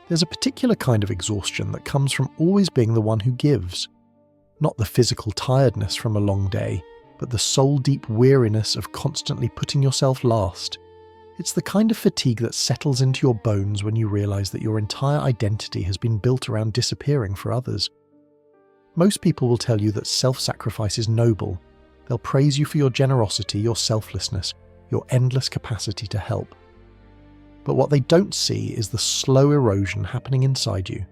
There's a particular kind of exhaustion that comes from always being the one who gives. Not the physical tiredness from a long day, but the soul-deep weariness of constantly putting yourself last. It's the kind of fatigue that settles into your bones when you realize that your entire identity has been built around disappearing for others. Most people will tell you that self-sacrifice is noble. They'll praise you for your generosity, your selflessness, your endless capacity to help. But what they don't see is the slow erosion happening inside you,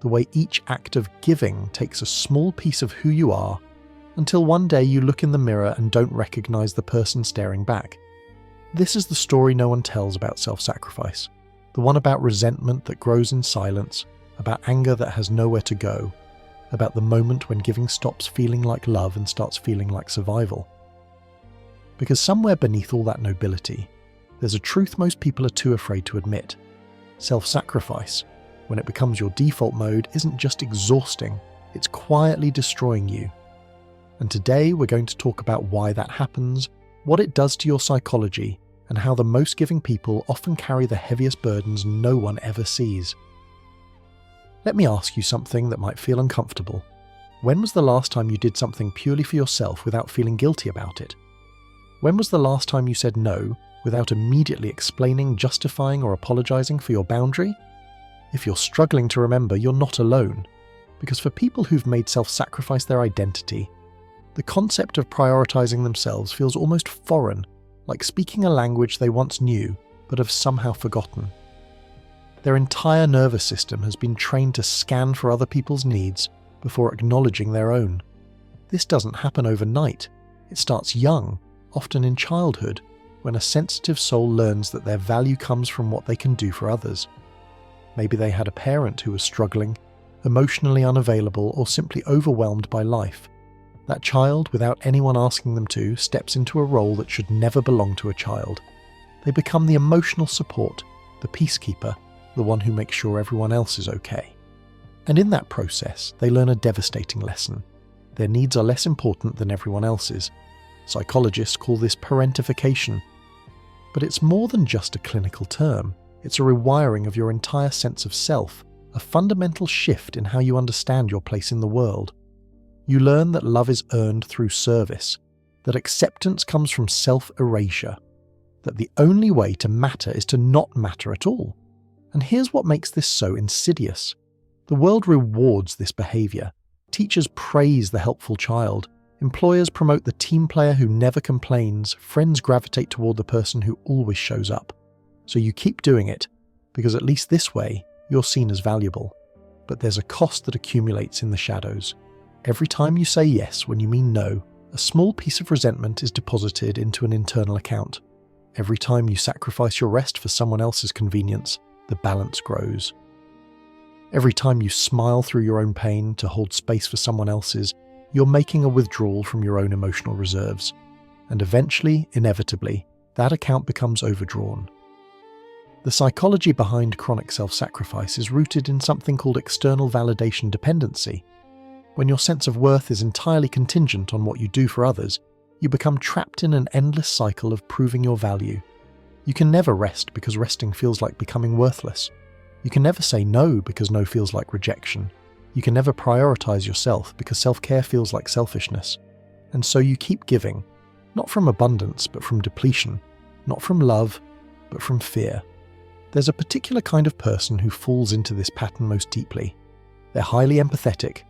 the way each act of giving takes a small piece of who you are, until one day you look in the mirror and don't recognize the person staring back. This is the story no one tells about self-sacrifice, the one about resentment that grows in silence, about anger that has nowhere to go, about the moment when giving stops feeling like love and starts feeling like survival. Because somewhere beneath all that nobility, there's a truth most people are too afraid to admit. Self-sacrifice, when it becomes your default mode, isn't just exhausting, it's quietly destroying you. And today we're going to talk about why that happens, what it does to your psychology, and how the most giving people often carry the heaviest burdens no one ever sees. Let me ask you something that might feel uncomfortable. When was the last time you did something purely for yourself without feeling guilty about it? When was the last time you said no without immediately explaining, justifying, or apologizing for your boundary? If you're struggling to remember, you're not alone. Because for people who've made self-sacrifice their identity, the concept of prioritizing themselves feels almost foreign, like speaking a language they once knew but have somehow forgotten. Their entire nervous system has been trained to scan for other people's needs before acknowledging their own. This doesn't happen overnight. It starts young, often in childhood, when a sensitive soul learns that their value comes from what they can do for others. Maybe they had a parent who was struggling, emotionally unavailable, or simply overwhelmed by life. That child, without anyone asking them to, steps into a role that should never belong to a child. They become the emotional support, the peacekeeper, the one who makes sure everyone else is okay. And in that process, they learn a devastating lesson. Their needs are less important than everyone else's. Psychologists call this parentification. But it's more than just a clinical term. It's a rewiring of your entire sense of self, a fundamental shift in how you understand your place in the world. You learn that love is earned through service, that acceptance comes from self-erasure, that the only way to matter is to not matter at all. And here's what makes this so insidious. The world rewards this behavior. Teachers praise the helpful child. Employers promote the team player who never complains. Friends gravitate toward the person who always shows up. So you keep doing it, because at least this way, you're seen as valuable. But there's a cost that accumulates in the shadows. Every time you say yes when you mean no, a small piece of resentment is deposited into an internal account. Every time you sacrifice your rest for someone else's convenience, the balance grows. Every time you smile through your own pain to hold space for someone else's, you're making a withdrawal from your own emotional reserves. And eventually, inevitably, that account becomes overdrawn. The psychology behind chronic self-sacrifice is rooted in something called external validation dependency. When your sense of worth is entirely contingent on what you do for others, you become trapped in an endless cycle of proving your value. You can never rest because resting feels like becoming worthless. You can never say no because no feels like rejection. You can never prioritize yourself because self-care feels like selfishness. And so you keep giving, not from abundance but from depletion, not from love but from fear. There's a particular kind of person who falls into this pattern most deeply. They're highly empathetic,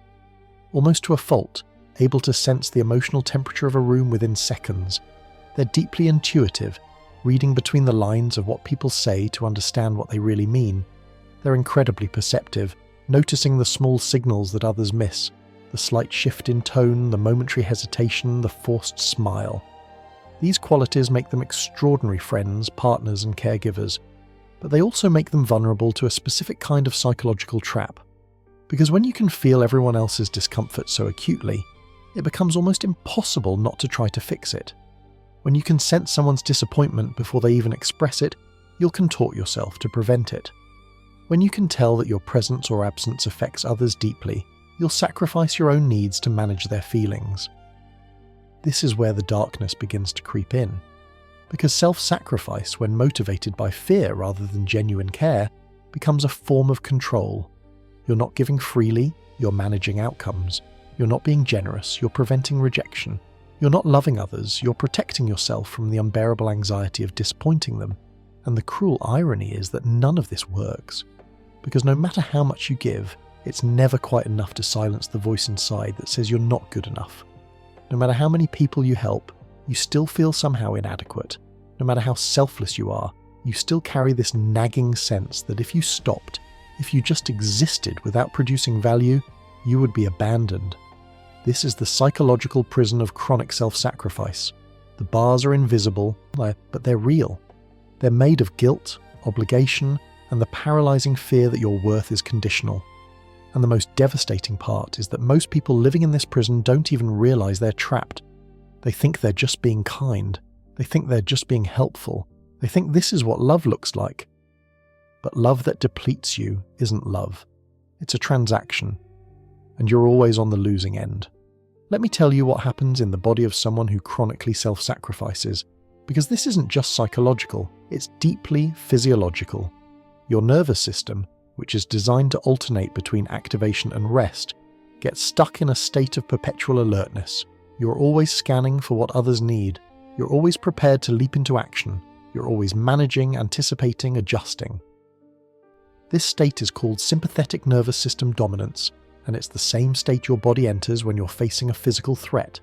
almost to a fault, able to sense the emotional temperature of a room within seconds. They're deeply intuitive, reading between the lines of what people say to understand what they really mean. They're incredibly perceptive, noticing the small signals that others miss, the slight shift in tone, the momentary hesitation, the forced smile. These qualities make them extraordinary friends, partners, and caregivers, but they also make them vulnerable to a specific kind of psychological trap. Because when you can feel everyone else's discomfort so acutely, it becomes almost impossible not to try to fix it. When you can sense someone's disappointment before they even express it, you'll contort yourself to prevent it. When you can tell that your presence or absence affects others deeply, you'll sacrifice your own needs to manage their feelings. This is where the darkness begins to creep in. Because self-sacrifice, when motivated by fear rather than genuine care, becomes a form of control. You're not giving freely, you're managing outcomes. You're not being generous, you're preventing rejection. You're not loving others, you're protecting yourself from the unbearable anxiety of disappointing them. And the cruel irony is that none of this works. Because no matter how much you give, it's never quite enough to silence the voice inside that says you're not good enough. No matter how many people you help, you still feel somehow inadequate. No matter how selfless you are, you still carry this nagging sense that if you stopped, if you just existed without producing value, you would be abandoned. This is the psychological prison of chronic self-sacrifice. The bars are invisible, but they're real. They're made of guilt, obligation, and the paralyzing fear that your worth is conditional. And the most devastating part is that most people living in this prison don't even realize they're trapped. They think they're just being kind. They think they're just being helpful. They think this is what love looks like. But love that depletes you isn't love. It's a transaction. And you're always on the losing end. Let me tell you what happens in the body of someone who chronically self-sacrifices, because this isn't just psychological, it's deeply physiological. Your nervous system, which is designed to alternate between activation and rest, gets stuck in a state of perpetual alertness. You're always scanning for what others need. You're always prepared to leap into action. You're always managing, anticipating, adjusting. This state is called sympathetic nervous system dominance, and it's the same state your body enters when you're facing a physical threat.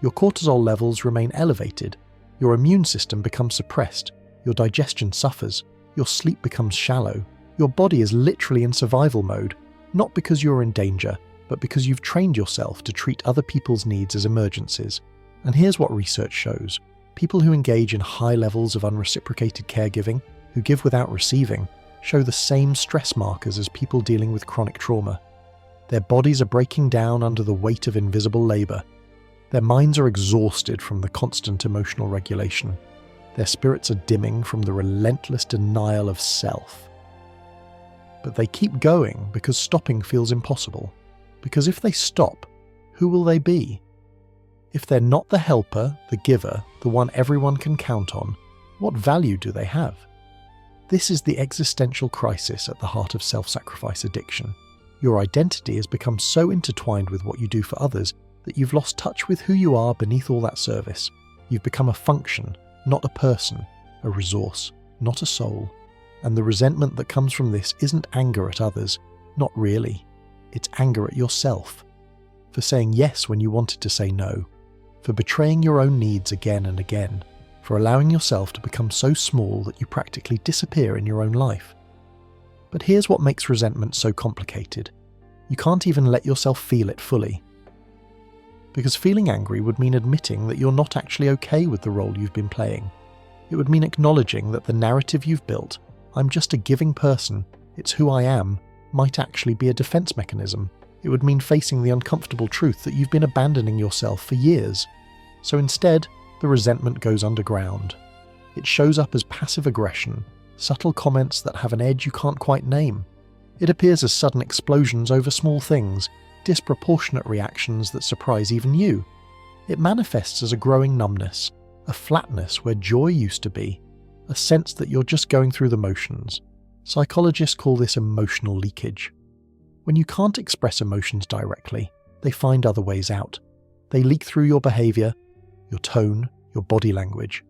Your cortisol levels remain elevated, your immune system becomes suppressed, your digestion suffers, your sleep becomes shallow. Your body is literally in survival mode, not because you're in danger, but because you've trained yourself to treat other people's needs as emergencies. And here's what research shows. People who engage in high levels of unreciprocated caregiving, who give without receiving, show the same stress markers as people dealing with chronic trauma. Their bodies are breaking down under the weight of invisible labor. Their minds are exhausted from the constant emotional regulation. Their spirits are dimming from the relentless denial of self. But they keep going because stopping feels impossible. Because if they stop, who will they be? If they're not the helper, the giver, the one everyone can count on, what value do they have? This is the existential crisis at the heart of self-sacrifice addiction. Your identity has become so intertwined with what you do for others that you've lost touch with who you are beneath all that service. You've become a function, not a person, a resource, not a soul. And the resentment that comes from this isn't anger at others, not really. It's anger at yourself. For saying yes when you wanted to say no. For betraying your own needs again and again. For allowing yourself to become so small that you practically disappear in your own life. But here's what makes resentment so complicated. You can't even let yourself feel it fully. Because feeling angry would mean admitting that you're not actually okay with the role you've been playing. It would mean acknowledging that the narrative you've built, I'm just a giving person, it's who I am, might actually be a defense mechanism. It would mean facing the uncomfortable truth that you've been abandoning yourself for years. So instead, the resentment goes underground. It shows up as passive aggression, subtle comments that have an edge you can't quite name. It appears as sudden explosions over small things, disproportionate reactions that surprise even you. It manifests as a growing numbness, a flatness where joy used to be, a sense that you're just going through the motions. Psychologists call this emotional leakage. When you can't express emotions directly, they find other ways out. They leak through your behavior, your tone, your body language.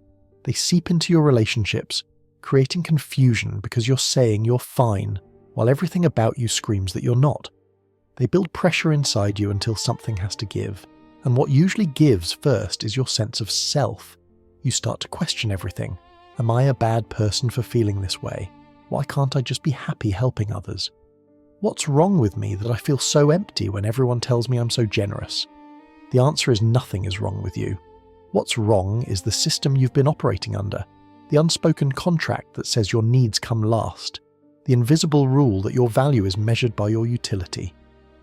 They seep into your relationships, creating confusion because you're saying you're fine, while everything about you screams that you're not. They build pressure inside you until something has to give. And what usually gives first is your sense of self. You start to question everything. Am I a bad person for feeling this way? Why can't I just be happy helping others? What's wrong with me that I feel so empty when everyone tells me I'm so generous? The answer is nothing is wrong with you. What's wrong is the system you've been operating under, the unspoken contract that says your needs come last, the invisible rule that your value is measured by your utility,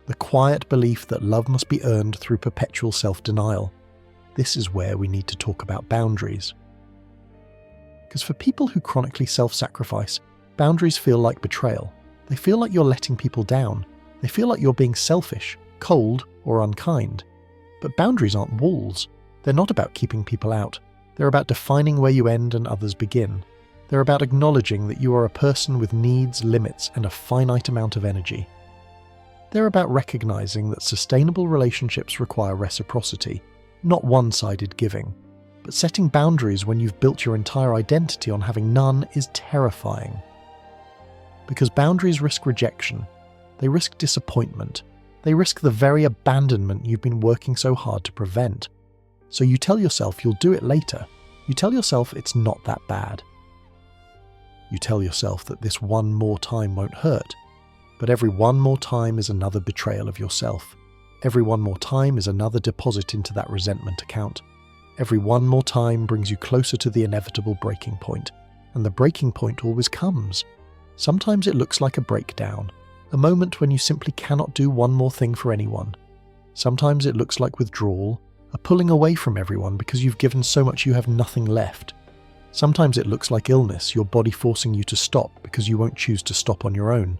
the quiet belief that love must be earned through perpetual self-denial. This is where we need to talk about boundaries. Because for people who chronically self-sacrifice, boundaries feel like betrayal. They feel like you're letting people down. They feel like you're being selfish, cold, or unkind. But boundaries aren't walls. They're not about keeping people out. They're about defining where you end and others begin. They're about acknowledging that you are a person with needs, limits, and a finite amount of energy. They're about recognizing that sustainable relationships require reciprocity, not one-sided giving. But setting boundaries when you've built your entire identity on having none is terrifying. Because boundaries risk rejection, they risk disappointment, they risk the very abandonment you've been working so hard to prevent. So you tell yourself you'll do it later. You tell yourself it's not that bad. You tell yourself that this one more time won't hurt. But every one more time is another betrayal of yourself. Every one more time is another deposit into that resentment account. Every one more time brings you closer to the inevitable breaking point. And the breaking point always comes. Sometimes it looks like a breakdown, a moment when you simply cannot do one more thing for anyone. Sometimes it looks like withdrawal, a pulling away from everyone because you've given so much you have nothing left. Sometimes it looks like illness, your body forcing you to stop because you won't choose to stop on your own.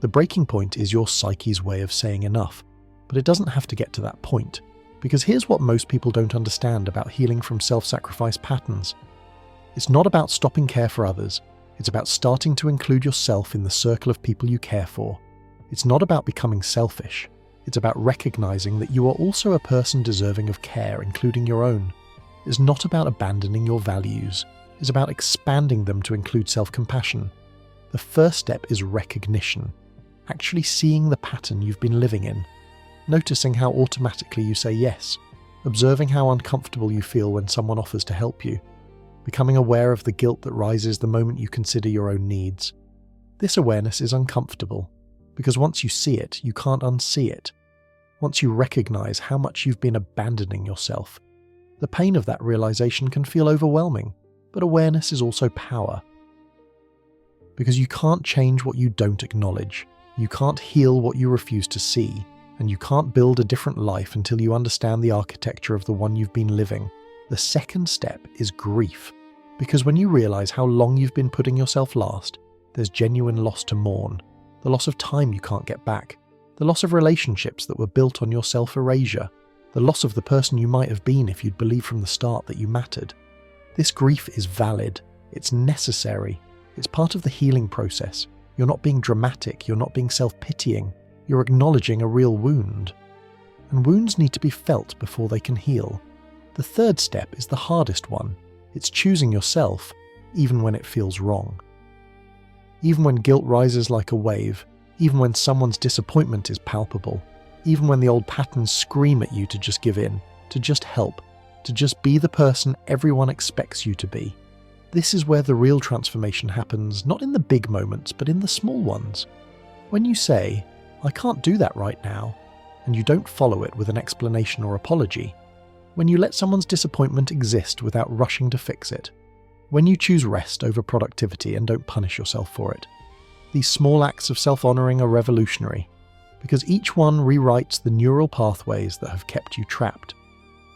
The breaking point is your psyche's way of saying enough, but it doesn't have to get to that point. Because here's what most people don't understand about healing from self-sacrifice patterns. It's not about stopping care for others. It's about starting to include yourself in the circle of people you care for. It's not about becoming selfish. It's about recognizing that you are also a person deserving of care, including your own. It's not about abandoning your values. It's about expanding them to include self-compassion. The first step is recognition. Actually seeing the pattern you've been living in. Noticing how automatically you say yes. Observing how uncomfortable you feel when someone offers to help you. Becoming aware of the guilt that rises the moment you consider your own needs. This awareness is uncomfortable, because once you see it, you can't unsee it. Once you recognize how much you've been abandoning yourself, the pain of that realization can feel overwhelming, but awareness is also power. Because you can't change what you don't acknowledge, you can't heal what you refuse to see, and you can't build a different life until you understand the architecture of the one you've been living. The second step is grief, because when you realize how long you've been putting yourself last, there's genuine loss to mourn, the loss of time you can't get back, the loss of relationships that were built on your self-erasure, the loss of the person you might have been if you'd believed from the start that you mattered. This grief is valid, it's necessary, it's part of the healing process. You're not being dramatic, you're not being self-pitying, you're acknowledging a real wound. And wounds need to be felt before they can heal. The third step is the hardest one. It's choosing yourself, even when it feels wrong. Even when guilt rises like a wave, even when someone's disappointment is palpable, even when the old patterns scream at you to just give in, to just help, to just be the person everyone expects you to be. This is where the real transformation happens, not in the big moments, but in the small ones. When you say, "I can't do that right now," and you don't follow it with an explanation or apology. When you let someone's disappointment exist without rushing to fix it. When you choose rest over productivity and don't punish yourself for it. These small acts of self-honoring are revolutionary, because each one rewrites the neural pathways that have kept you trapped.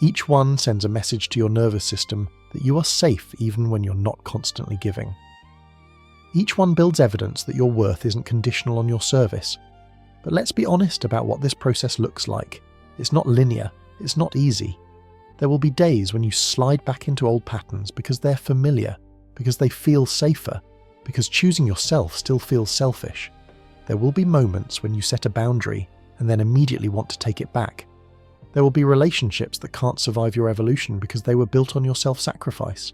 Each one sends a message to your nervous system that you are safe even when you're not constantly giving. Each one builds evidence that your worth isn't conditional on your service. But let's be honest about what this process looks like. It's not linear, it's not easy. There will be days when you slide back into old patterns because they're familiar, because they feel safer, because choosing yourself still feels selfish. There will be moments when you set a boundary and then immediately want to take it back. There will be relationships that can't survive your evolution because they were built on your self-sacrifice.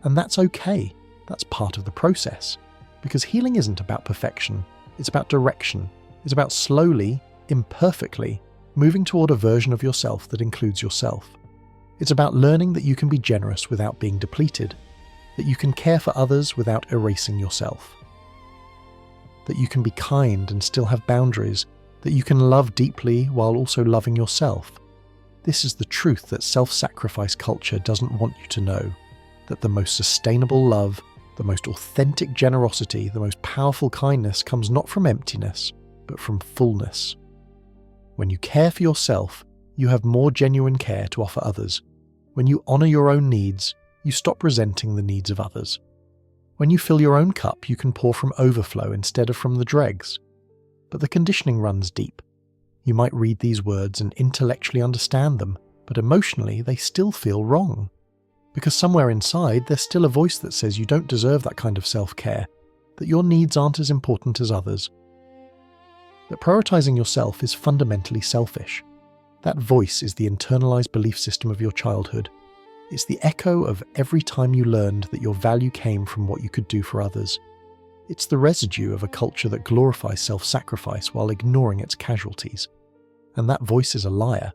And that's okay. That's part of the process. Because healing isn't about perfection. It's about direction. It's about slowly, imperfectly, moving toward a version of yourself that includes yourself. It's about learning that you can be generous without being depleted, that you can care for others without erasing yourself, that you can be kind and still have boundaries, that you can love deeply while also loving yourself. This is the truth that self-sacrifice culture doesn't want you to know, that the most sustainable love, the most authentic generosity, the most powerful kindness comes not from emptiness, but from fullness. When you care for yourself, you have more genuine care to offer others. When you honor your own needs, you stop resenting the needs of others. When you fill your own cup, you can pour from overflow instead of from the dregs. But the conditioning runs deep. You might read these words and intellectually understand them, but emotionally they still feel wrong. Because somewhere inside, there's still a voice that says you don't deserve that kind of self-care, that your needs aren't as important as others, that prioritizing yourself is fundamentally selfish. That voice is the internalized belief system of your childhood. It's the echo of every time you learned that your value came from what you could do for others. It's the residue of a culture that glorifies self-sacrifice while ignoring its casualties. And that voice is a liar.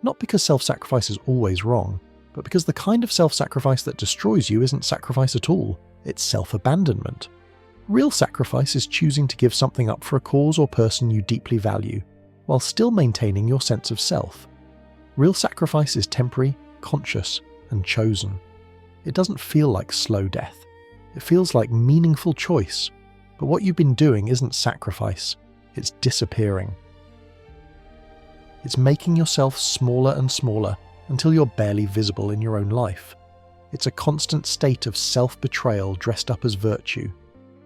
Not because self-sacrifice is always wrong, but because the kind of self-sacrifice that destroys you isn't sacrifice at all, it's self-abandonment. Real sacrifice is choosing to give something up for a cause or person you deeply value, while still maintaining your sense of self. Real sacrifice is temporary, conscious, and chosen. It doesn't feel like slow death. It feels like meaningful choice. But what you've been doing isn't sacrifice, it's disappearing. It's making yourself smaller and smaller until you're barely visible in your own life. It's a constant state of self-betrayal dressed up as virtue.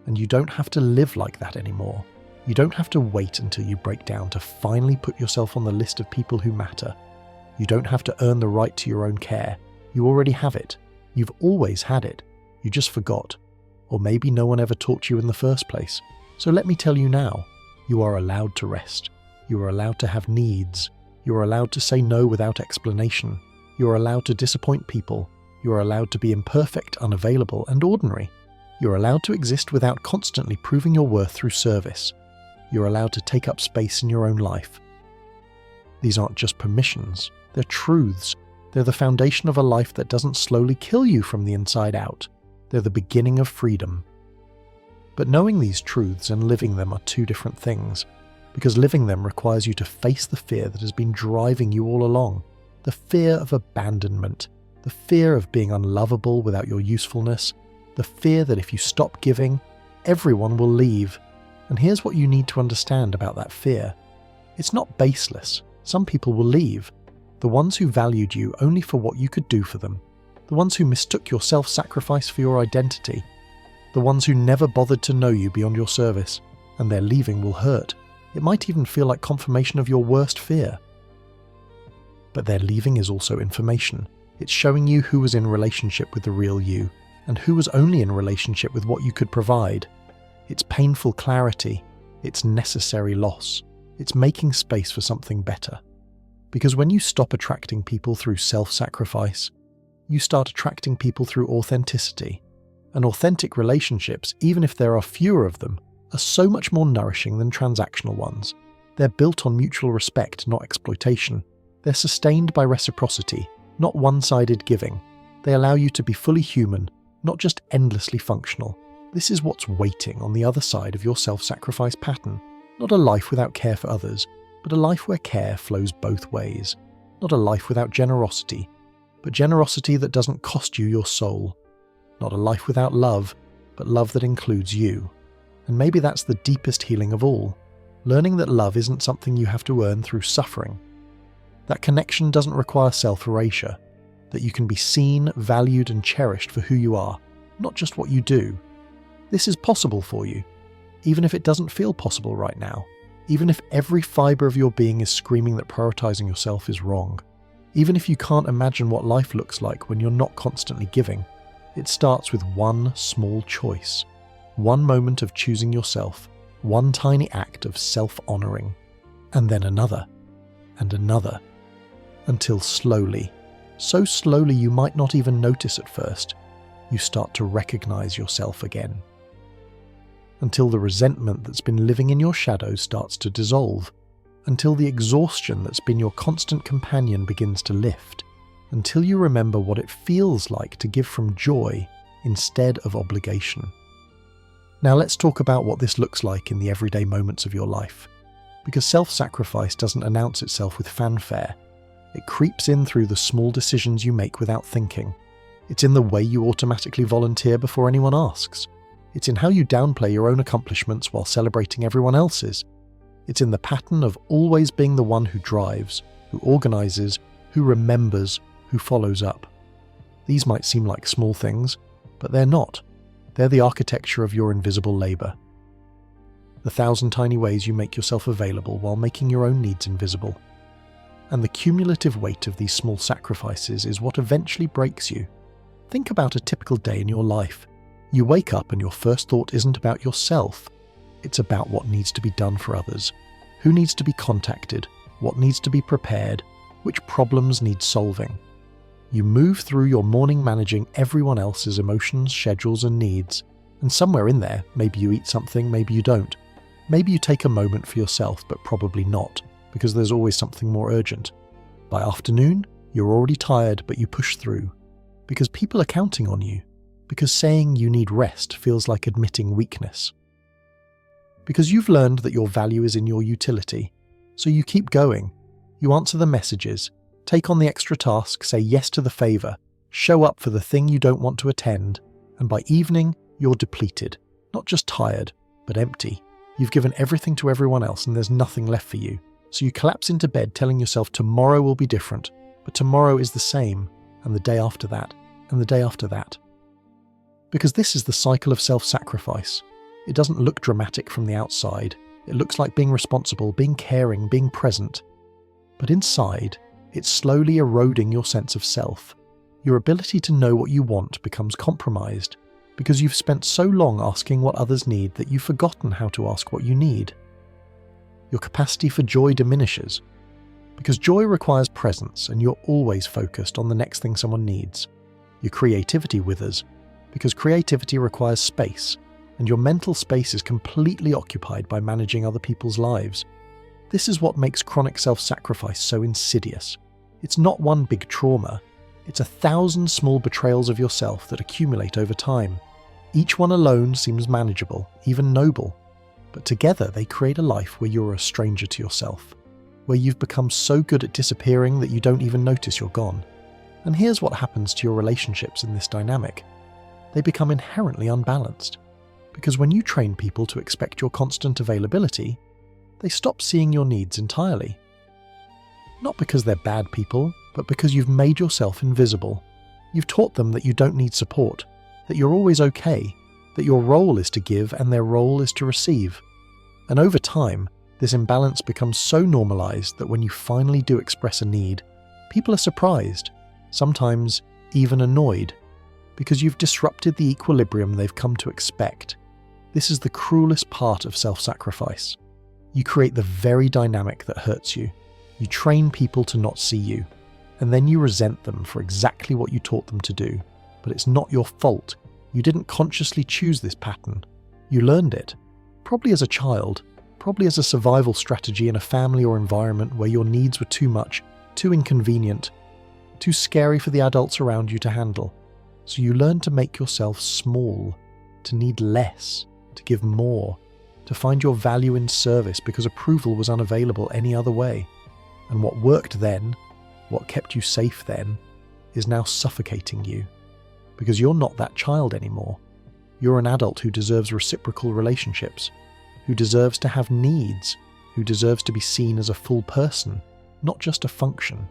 And you don't have to live like that anymore. You don't have to wait until you break down to finally put yourself on the list of people who matter. You don't have to earn the right to your own care. You already have it. You've always had it. You just forgot. Or maybe no one ever taught you in the first place. So let me tell you now, you are allowed to rest. You are allowed to have needs. You are allowed to say no without explanation. You are allowed to disappoint people. You are allowed to be imperfect, unavailable, and ordinary. You're allowed to exist without constantly proving your worth through service. You're allowed to take up space in your own life. These aren't just permissions, they're truths. They're the foundation of a life that doesn't slowly kill you from the inside out. They're the beginning of freedom. But knowing these truths and living them are two different things, because living them requires you to face the fear that has been driving you all along. The fear of abandonment, the fear of being unlovable without your usefulness, the fear that if you stop giving, everyone will leave. And here's what you need to understand about that fear. It's not baseless. Some people will leave. The ones who valued you only for what you could do for them. The ones who mistook your self-sacrifice for your identity. The ones who never bothered to know you beyond your service. And their leaving will hurt. It might even feel like confirmation of your worst fear. But their leaving is also information. It's showing you who was in relationship with the real you, and who was only in relationship with what you could provide. It's painful clarity. It's necessary loss. It's making space for something better. Because when you stop attracting people through self-sacrifice, you start attracting people through authenticity. And authentic relationships, even if there are fewer of them, are so much more nourishing than transactional ones. They're built on mutual respect, not exploitation. They're sustained by reciprocity, not one-sided giving. They allow you to be fully human, not just endlessly functional. This is what's waiting on the other side of your self-sacrifice pattern. Not a life without care for others, but a life where care flows both ways. Not a life without generosity, but generosity that doesn't cost you your soul. Not a life without love, but love that includes you. And maybe that's the deepest healing of all. Learning that love isn't something you have to earn through suffering. That connection doesn't require self-erasure. That you can be seen, valued, and cherished for who you are, not just what you do. This is possible for you, even if it doesn't feel possible right now. Even if every fibre of your being is screaming that prioritizing yourself is wrong. Even if you can't imagine what life looks like when you're not constantly giving. It starts with one small choice. One moment of choosing yourself. One tiny act of self-honoring. And then another. And another. Until slowly, so slowly you might not even notice at first, you start to recognize yourself again. Until the resentment that's been living in your shadows starts to dissolve. Until the exhaustion that's been your constant companion begins to lift. Until you remember what it feels like to give from joy instead of obligation. Now let's talk about what this looks like in the everyday moments of your life. Because self-sacrifice doesn't announce itself with fanfare. It creeps in through the small decisions you make without thinking. It's in the way you automatically volunteer before anyone asks. It's in how you downplay your own accomplishments while celebrating everyone else's. It's in the pattern of always being the one who drives, who organizes, who remembers, who follows up. These might seem like small things, but they're not. They're the architecture of your invisible labor. The 1,000 tiny ways you make yourself available while making your own needs invisible. And the cumulative weight of these small sacrifices is what eventually breaks you. Think about a typical day in your life. You wake up and your first thought isn't about yourself. It's about what needs to be done for others. Who needs to be contacted? What needs to be prepared? Which problems need solving? You move through your morning managing everyone else's emotions, schedules and needs. And somewhere in there, maybe you eat something, maybe you don't. Maybe you take a moment for yourself, but probably not, because there's always something more urgent. By afternoon, you're already tired, but you push through. Because people are counting on you. Because saying you need rest feels like admitting weakness. Because you've learned that your value is in your utility. So you keep going. You answer the messages, take on the extra task, say yes to the favour, show up for the thing you don't want to attend, and by evening, you're depleted. Not just tired, but empty. You've given everything to everyone else and there's nothing left for you. So you collapse into bed telling yourself tomorrow will be different, but tomorrow is the same, and the day after that, and the day after that. Because this is the cycle of self-sacrifice. It doesn't look dramatic from the outside. It looks like being responsible, being caring, being present. But inside, it's slowly eroding your sense of self. Your ability to know what you want becomes compromised because you've spent so long asking what others need that you've forgotten how to ask what you need. Your capacity for joy diminishes because joy requires presence and you're always focused on the next thing someone needs. Your creativity withers because creativity requires space and your mental space is completely occupied by managing other people's lives. This is what makes chronic self-sacrifice so insidious. It's not one big trauma. It's 1,000 small betrayals of yourself that accumulate over time. Each one alone seems manageable, even noble. But together they create a life where you're a stranger to yourself, where you've become so good at disappearing that you don't even notice you're gone. And here's what happens to your relationships in this dynamic. They become inherently unbalanced. Because when you train people to expect your constant availability, they stop seeing your needs entirely. Not because they're bad people, but because you've made yourself invisible. You've taught them that you don't need support, that you're always okay, that your role is to give and their role is to receive. And over time, this imbalance becomes so normalized that when you finally do express a need, people are surprised, sometimes even annoyed, because you've disrupted the equilibrium they've come to expect. This is the cruelest part of self-sacrifice. You create the very dynamic that hurts you. You train people to not see you, and then you resent them for exactly what you taught them to do. But it's not your fault. You didn't consciously choose this pattern. You learned it, probably as a child, probably as a survival strategy in a family or environment where your needs were too much, too inconvenient, too scary for the adults around you to handle. So you learned to make yourself small, to need less, to give more, to find your value in service because approval was unavailable any other way. And what worked then, what kept you safe then, is now suffocating you. Because you're not that child anymore. You're an adult who deserves reciprocal relationships, who deserves to have needs, who deserves to be seen as a full person, not just a function.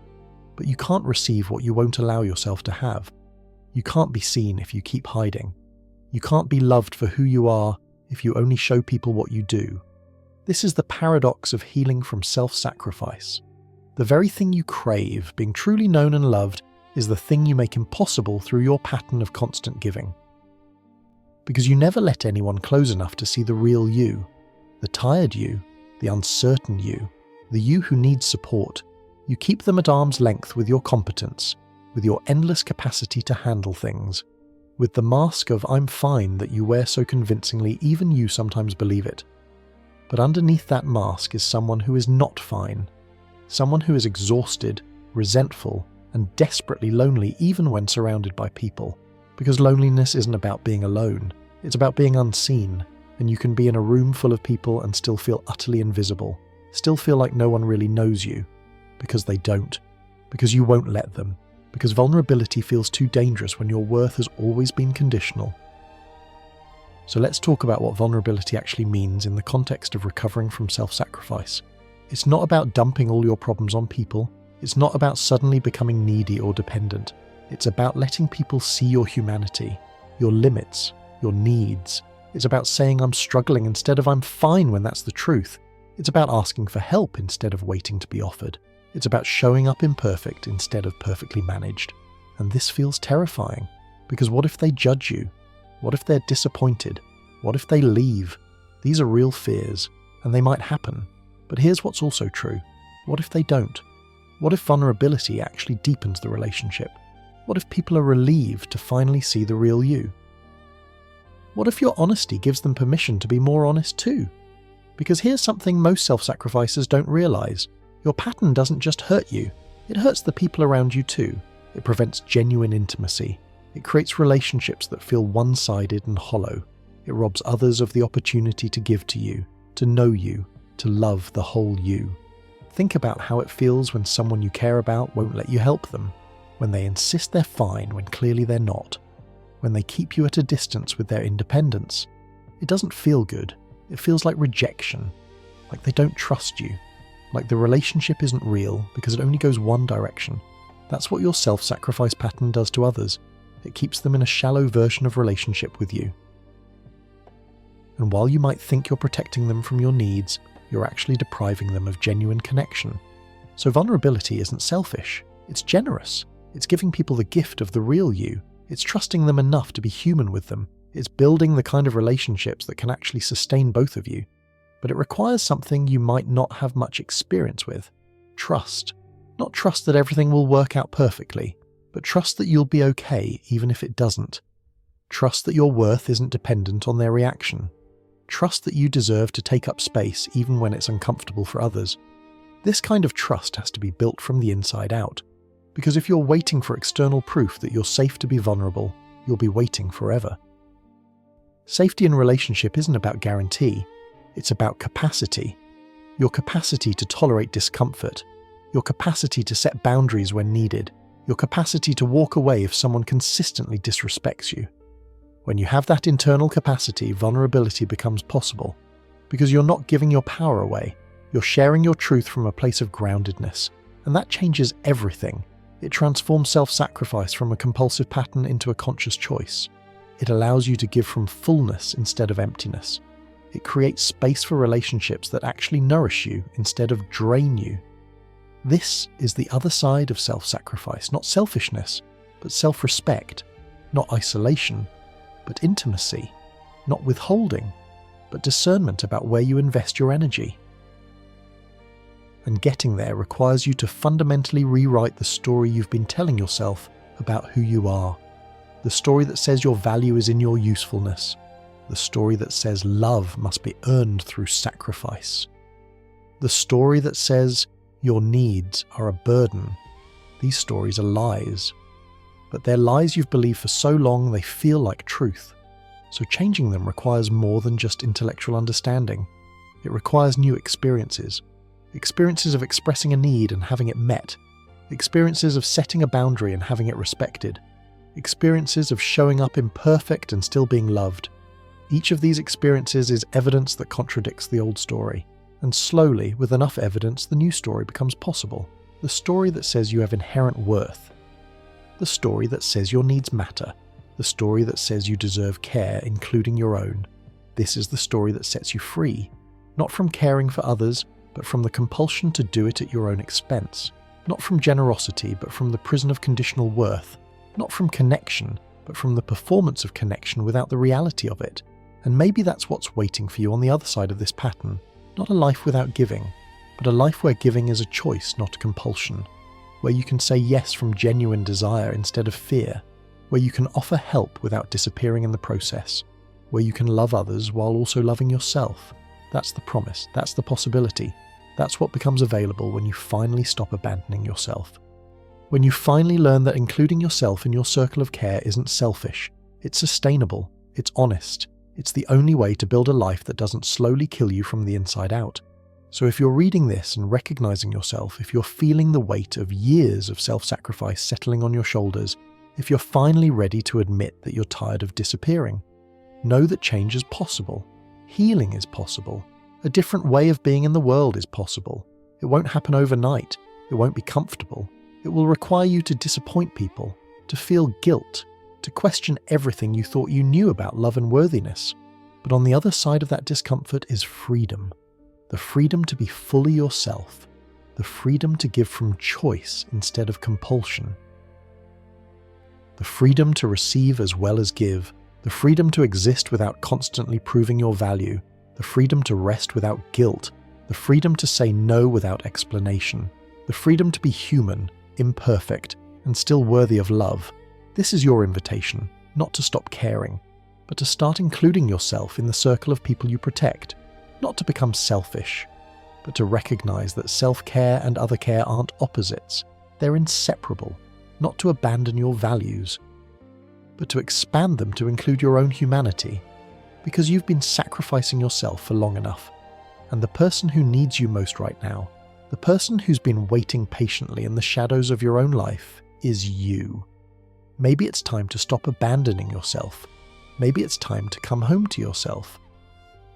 But you can't receive what you won't allow yourself to have. You can't be seen if you keep hiding. You can't be loved for who you are if you only show people what you do. This is the paradox of healing from self-sacrifice. The very thing you crave, being truly known and loved, is the thing you make impossible through your pattern of constant giving. Because you never let anyone close enough to see the real you, the tired you, the uncertain you, the you who needs support. You keep them at arm's length with your competence, with your endless capacity to handle things, with the mask of "I'm fine" that you wear so convincingly even you sometimes believe it. But underneath that mask is someone who is not fine, someone who is exhausted, resentful, and desperately lonely even when surrounded by people. Because loneliness isn't about being alone, it's about being unseen, and you can be in a room full of people and still feel utterly invisible, still feel like no one really knows you. Because they don't. Because you won't let them. Because vulnerability feels too dangerous when your worth has always been conditional. So let's talk about what vulnerability actually means in the context of recovering from self-sacrifice. It's not about dumping all your problems on people. It's not about suddenly becoming needy or dependent. It's about letting people see your humanity, your limits, your needs. It's about saying "I'm struggling" instead of "I'm fine" when that's the truth. It's about asking for help instead of waiting to be offered. It's about showing up imperfect instead of perfectly managed. And this feels terrifying. Because what if they judge you? What if they're disappointed? What if they leave? These are real fears, and they might happen. But here's what's also true. What if they don't? What if vulnerability actually deepens the relationship? What if people are relieved to finally see the real you? What if your honesty gives them permission to be more honest too? Because here's something most self-sacrificers don't realize. Your pattern doesn't just hurt you, it hurts the people around you too. It prevents genuine intimacy. It creates relationships that feel one-sided and hollow. It robs others of the opportunity to give to you, to know you, to love the whole you. Think about how it feels when someone you care about won't let you help them, when they insist they're fine when clearly they're not, when they keep you at a distance with their independence. It doesn't feel good. It feels like rejection, like they don't trust you, like the relationship isn't real because it only goes one direction. That's what your self-sacrifice pattern does to others. It keeps them in a shallow version of relationship with you. And while you might think you're protecting them from your needs, you're actually depriving them of genuine connection. So vulnerability isn't selfish. It's generous. It's giving people the gift of the real you. It's trusting them enough to be human with them. It's building the kind of relationships that can actually sustain both of you. But it requires something you might not have much experience with. Trust. Not trust that everything will work out perfectly, but trust that you'll be okay even if it doesn't. Trust that your worth isn't dependent on their reaction. Trust that you deserve to take up space even when it's uncomfortable for others. This kind of trust has to be built from the inside out. Because if you're waiting for external proof that you're safe to be vulnerable, you'll be waiting forever. Safety in relationship isn't about guarantee, it's about capacity. Your capacity to tolerate discomfort, your capacity to set boundaries when needed, your capacity to walk away if someone consistently disrespects you. When you have that internal capacity, vulnerability becomes possible. Because you're not giving your power away, you're sharing your truth from a place of groundedness. And that changes everything. It transforms self-sacrifice from a compulsive pattern into a conscious choice. It allows you to give from fullness instead of emptiness. It creates space for relationships that actually nourish you instead of drain you. This is the other side of self-sacrifice, not selfishness, but self-respect, not isolation, but intimacy, not withholding, but discernment about where you invest your energy. And getting there requires you to fundamentally rewrite the story you've been telling yourself about who you are. The story that says your value is in your usefulness. The story that says love must be earned through sacrifice. The story that says your needs are a burden. These stories are lies. But they're lies you've believed for so long they feel like truth. So changing them requires more than just intellectual understanding. It requires new experiences. Experiences of expressing a need and having it met. Experiences of setting a boundary and having it respected. Experiences of showing up imperfect and still being loved. Each of these experiences is evidence that contradicts the old story. And slowly, with enough evidence, the new story becomes possible. The story that says you have inherent worth. The story that says your needs matter. The story that says you deserve care, including your own. This is the story that sets you free. Not from caring for others, but from the compulsion to do it at your own expense. Not from generosity, but from the prison of conditional worth. Not from connection, but from the performance of connection without the reality of it. And maybe that's what's waiting for you on the other side of this pattern. Not a life without giving, but a life where giving is a choice, not a compulsion. Where you can say yes from genuine desire instead of fear. Where you can offer help without disappearing in the process. Where you can love others while also loving yourself. That's the promise, that's the possibility. That's what becomes available when you finally stop abandoning yourself. When you finally learn that including yourself in your circle of care isn't selfish, it's sustainable, it's honest, it's the only way to build a life that doesn't slowly kill you from the inside out. So if you're reading this and recognizing yourself, if you're feeling the weight of years of self-sacrifice settling on your shoulders, if you're finally ready to admit that you're tired of disappearing, know that change is possible. Healing is possible. A different way of being in the world is possible. It won't happen overnight. It won't be comfortable. It will require you to disappoint people, to feel guilt, to question everything you thought you knew about love and worthiness. But on the other side of that discomfort is freedom. The freedom to be fully yourself. The freedom to give from choice instead of compulsion. the freedom to receive as well as give, the freedom to exist without constantly proving your value, the freedom to rest without guilt, the freedom to say no without explanation, the freedom to be human, imperfect, and still worthy of love. This is your invitation, not to stop caring, but to start including yourself in the circle of people you protect, not to become selfish, but to recognize that self-care and other care aren't opposites. They're inseparable, not to abandon your values, but to expand them to include your own humanity, because you've been sacrificing yourself for long enough, and the person who needs you most right now, the person who's been waiting patiently in the shadows of your own life, is you. Maybe it's time to stop abandoning yourself. Maybe it's time to come home to yourself.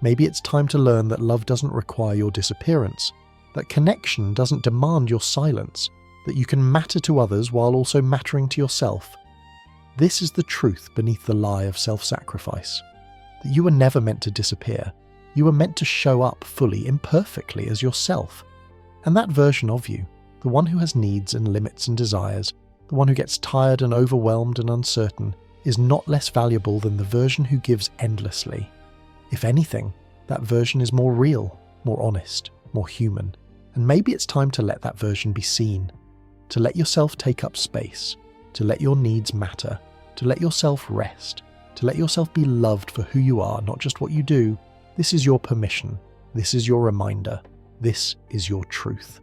Maybe it's time to learn that love doesn't require your disappearance, that connection doesn't demand your silence, that you can matter to others while also mattering to yourself. This is the truth beneath the lie of self-sacrifice, that you were never meant to disappear. You were meant to show up fully, imperfectly as yourself. And that version of you, the one who has needs and limits and desires, the one who gets tired and overwhelmed and uncertain, is not less valuable than the version who gives endlessly. If anything, that version is more real, more honest, more human. And maybe it's time to let that version be seen, to let yourself take up space, to let your needs matter, to let yourself rest, to let yourself be loved for who you are, not just what you do. This is your permission. This is your reminder. This is your truth.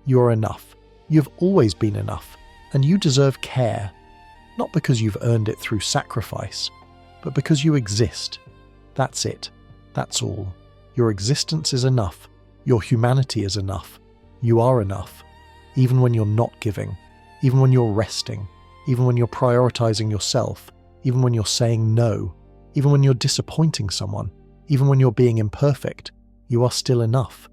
You're enough. You've always been enough, and you deserve care, not because you've earned it through sacrifice, but because you exist. That's it. That's all. Your existence is enough. Your humanity is enough. You are enough. Even when you're not giving, even when you're resting, even when you're prioritizing yourself, even when you're saying no, even when you're disappointing someone, even when you're being imperfect, you are still enough.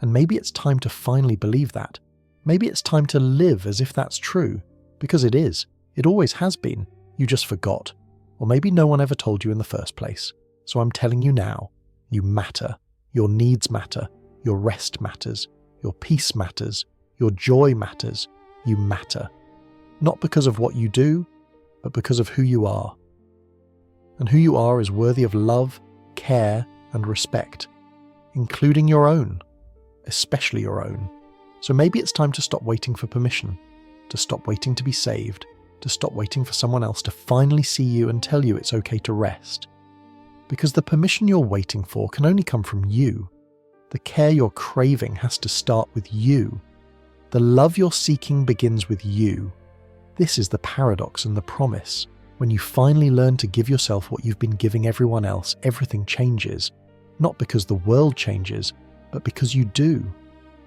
And maybe it's time to finally believe that. Maybe it's time to live as if that's true, because it is. It always has been. You just forgot. Or maybe no one ever told you in the first place. So I'm telling you now, you matter. Your needs matter. Your rest matters. Your peace matters. Your joy matters. You matter. Not because of what you do, but because of who you are. And who you are is worthy of love, care, and respect, including your own, especially your own. So maybe it's time to stop waiting for permission, to stop waiting to be saved, to stop waiting for someone else to finally see you and tell you it's okay to rest. Because the permission you're waiting for can only come from you. The care you're craving has to start with you. The love you're seeking begins with you. This is the paradox and the promise. When you finally learn to give yourself what you've been giving everyone else, everything changes. Not because the world changes, but because you do.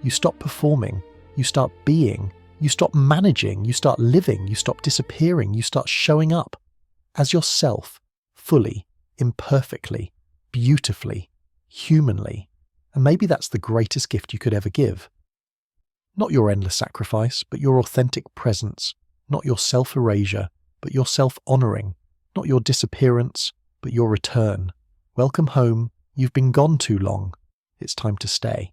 You stop performing, you start being, you stop managing, you start living, you stop disappearing, you start showing up as yourself, fully, imperfectly, beautifully, humanly. And maybe that's the greatest gift you could ever give. Not your endless sacrifice, but your authentic presence. Not your self-erasure, but your self-honoring. Not your disappearance, but your return. Welcome home. You've been gone too long. It's time to stay.